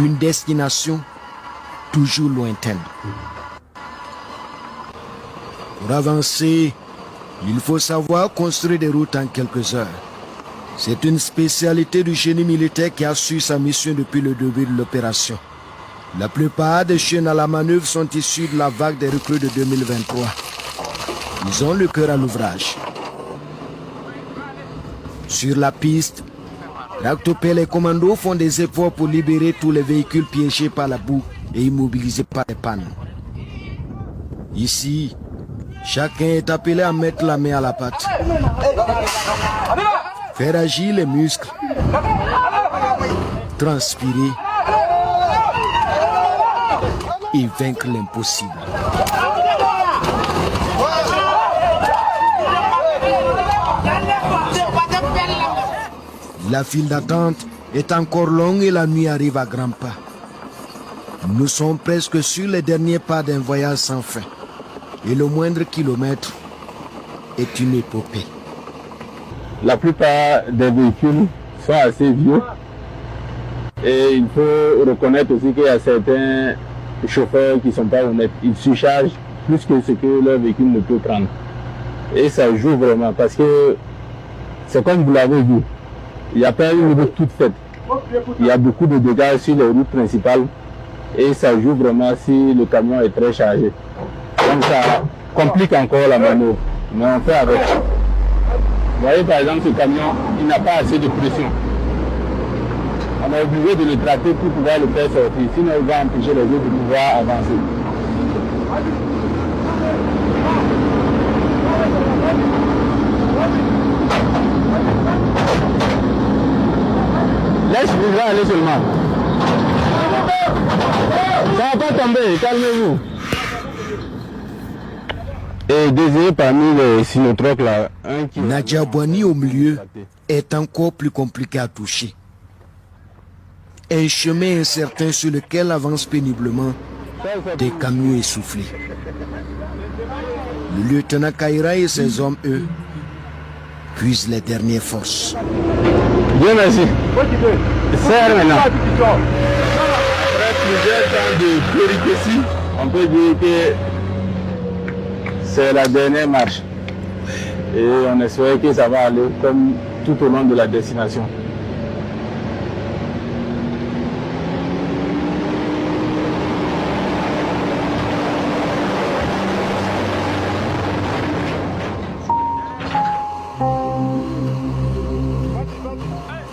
Une destination toujours lointaine. Pour avancer, il faut savoir construire des routes en quelques heures. C'est une spécialité du génie militaire qui a su sa mission depuis le début de l'opération. La plupart des chiens à la manœuvre sont issus de la vague des recrues de 2023. Ils ont le cœur à l'ouvrage. Sur la piste, Tractopelle et Commando font des efforts pour libérer tous les véhicules piégés par la boue et immobilisés par les pannes. Ici, chacun est appelé à mettre la main à la pâte. Faire agir les muscles, transpirer et vaincre l'impossible. La file d'attente est encore longue et la nuit arrive à grands pas. Nous sommes presque sur les derniers pas d'un voyage sans fin. Et le moindre kilomètre est une épopée. La plupart des véhicules sont assez vieux. Et il faut reconnaître aussi qu'il y a certains chauffeurs qui ne sont pas honnêtes. Ils surchargent plus que ce que leur véhicule ne peut prendre. Et ça joue vraiment parce que c'est comme vous l'avez vu. Il n'y a pas une route toute faite. Il y a beaucoup de dégâts sur les routes principales. Et ça joue vraiment si le camion est très chargé. Donc ça complique encore la manœuvre. Mais on fait avec. Vous voyez par exemple ce camion, il n'a pas assez de pression. On est obligé de le traiter pour pouvoir le faire sortir. Sinon il va empêcher les autres de pouvoir avancer. Laisse-le aller seulement. Ça va pas tomber, calmez-vous. Et désiré parmi les sinotroques là, un qui... Nadia Bouani au milieu est encore plus compliqué à toucher. Un chemin incertain sur lequel avancent péniblement des camions essoufflés. Le lieutenant Kaira et ses hommes, eux, puisent les dernières forces. Bien merci. Serre maintenant. Après plusieurs temps de péripéties, on peut dire que c'est la dernière marche. Et on espère que ça va aller comme tout au long de la destination.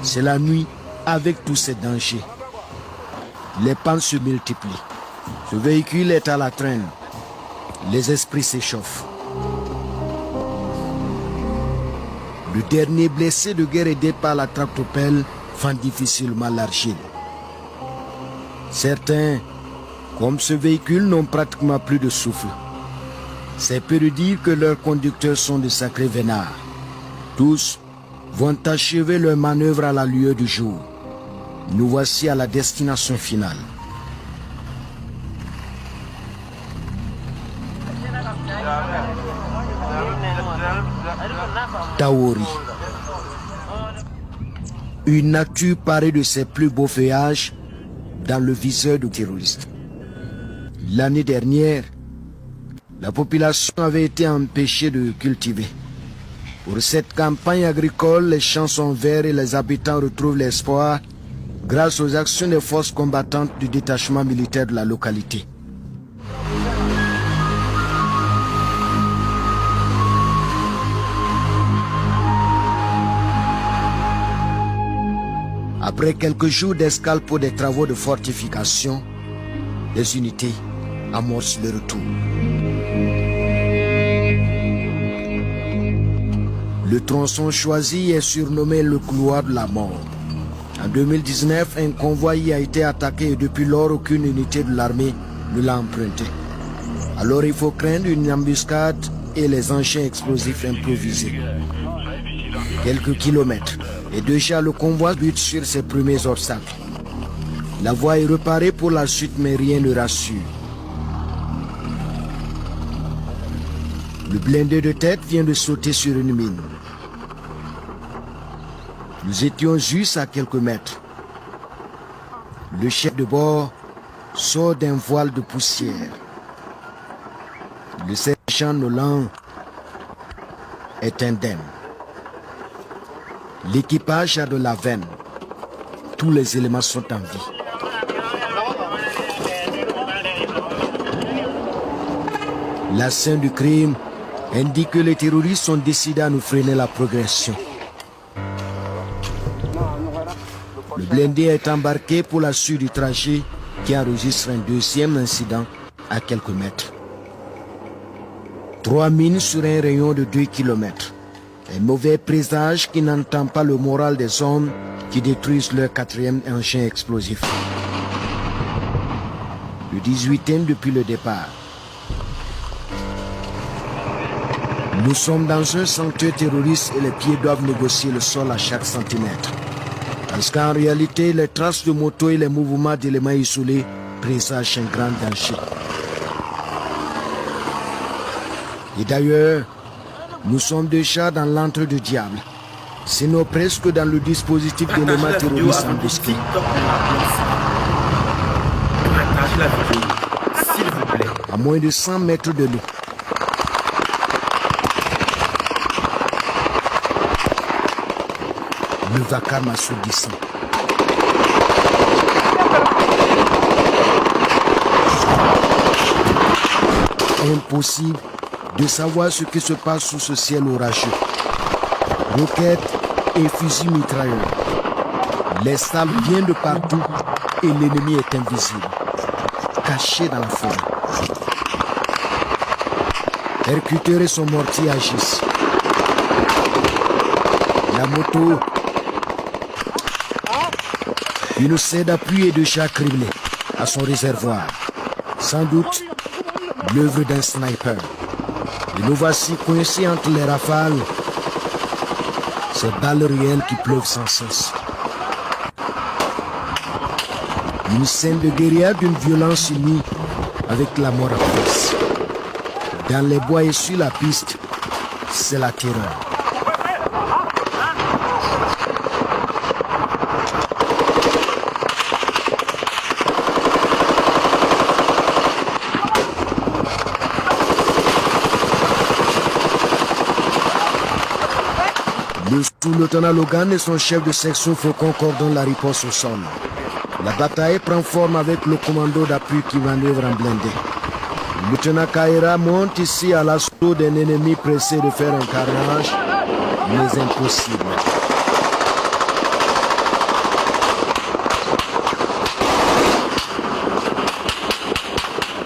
C'est la nuit avec tous ces dangers. Les pannes se multiplient. Ce véhicule est à la traîne. Les esprits s'échauffent. Le dernier blessé de guerre aidé par la tractopelle fend difficilement l'argile. Certains, comme ce véhicule, n'ont pratiquement plus de souffle. C'est peu de dire que leurs conducteurs sont de sacrés vénards. Tous vont achever leur manœuvre à la lueur du jour. Nous voici à la destination finale. Taori. Une nature parée de ses plus beaux feuillages dans le viseur de terroristes. L'année dernière, la population avait été empêchée de cultiver. Pour cette campagne agricole, les champs sont verts et les habitants retrouvent l'espoir grâce aux actions des forces combattantes du détachement militaire de la localité. Après quelques jours d'escale pour des travaux de fortification, les unités amorcent le retour. Le tronçon choisi est surnommé le couloir de la mort. En 2019, un convoi y a été attaqué et depuis lors, aucune unité de l'armée ne l'a emprunté. Alors il faut craindre une embuscade et les engins explosifs improvisés. Quelques kilomètres et déjà le convoi bute sur ses premiers obstacles. La voie est réparée pour la suite mais rien ne rassure. Le blindé de tête vient de sauter sur une mine. Nous étions juste à quelques mètres. Le chef de bord sort d'un voile de poussière. Le sergent Nolan est indemne. L'équipage a de la veine. Tous les éléments sont en vie. La scène du crime indique que les terroristes ont décidé à nous freiner la progression. Le blindé est embarqué pour la suite du trajet qui enregistre un deuxième incident à quelques mètres. 3 mines sur un rayon de 2 km. Un mauvais présage qui n'entend pas le moral des hommes qui détruisent leur 4e engin explosif. Le 18e depuis le départ. Nous sommes dans un sanctuaire terroriste et les pieds doivent négocier le sol à chaque centimètre. Parce qu'en réalité, les traces de moto et les mouvements d'éléments isolés présagent un grand danger. Et d'ailleurs, nous sommes déjà dans l'antre du diable. Sinon presque dans le dispositif d'éléments terroristes embusqués. S'il vous plaît. À moins de 100 mètres de l'eau. Le vacarme assourdissant. Impossible de savoir ce qui se passe sous ce ciel orageux. Roquettes et fusils mitrailleurs. Les salles viennent de partout et l'ennemi est invisible, caché dans la forêt. Percuteurs et son mortier agissent. La moto, une serre d'appui est déjà criblée à son réservoir. Sans doute, l'œuvre d'un sniper. Et nous voici coincés entre les rafales. Ces balles réelles qui pleuvent sans cesse. Une scène de guérilla d'une violence unie avec la mort à face. Dans les bois et sur la piste, c'est la terreur. Le sous-lieutenant Logan et son chef de section Faucon coordonnent la riposte au sol. La bataille prend forme avec le commando d'appui qui manœuvre en blindé. Le lieutenant Kaira monte ici à l'assaut d'un ennemi pressé de faire un carnage, mais impossible.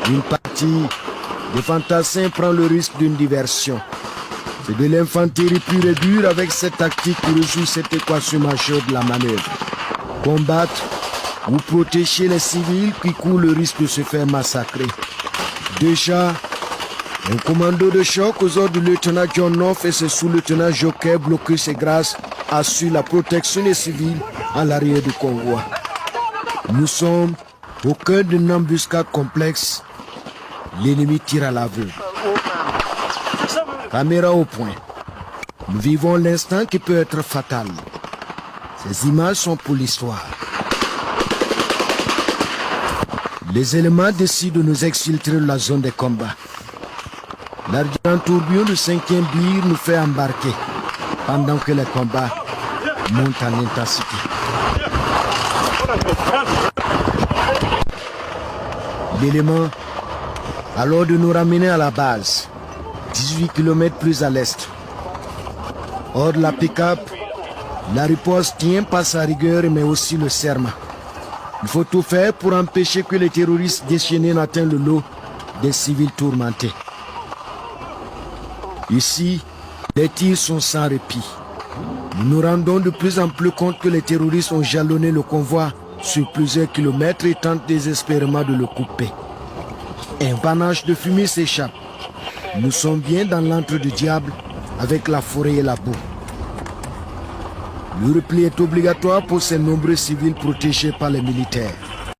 Une partie des fantassins prend le risque d'une diversion. C'est de l'infanterie pure et dure avec cette tactique qui résout cette équation majeure de la manœuvre. Combattre ou protéger les civils qui courent le risque de se faire massacrer. Déjà, un commando de choc aux ordres du lieutenant John North et ses sous-lieutenants Joker bloqués ses grâces assurent la protection des civils à l'arrière du convoi. Nous sommes au cœur d'une embuscade complexe. L'ennemi tire à l'aveugle. Caméra au point. Nous vivons l'instant qui peut être fatal. Ces images sont pour l'histoire. Les éléments décident de nous exfiltrer de la zone des combats. L'argent tourbillon du 5e BIR nous fait embarquer pendant que les combats montent en intensité. L'élément, alors de nous ramener à la base, 18 km plus à l'est. Hors de la pick-up, la riposte tient par sa rigueur mais aussi le serment. Il faut tout faire pour empêcher que les terroristes déchaînés n'atteignent le lot des civils tourmentés. Ici, les tirs sont sans répit. Nous nous rendons de plus en plus compte que les terroristes ont jalonné le convoi sur plusieurs kilomètres et tentent désespérément de le couper. Un panache de fumée s'échappe. Nous sommes bien dans l'antre du diable avec la forêt et la boue. Le repli est obligatoire pour ces nombreux civils protégés par les militaires.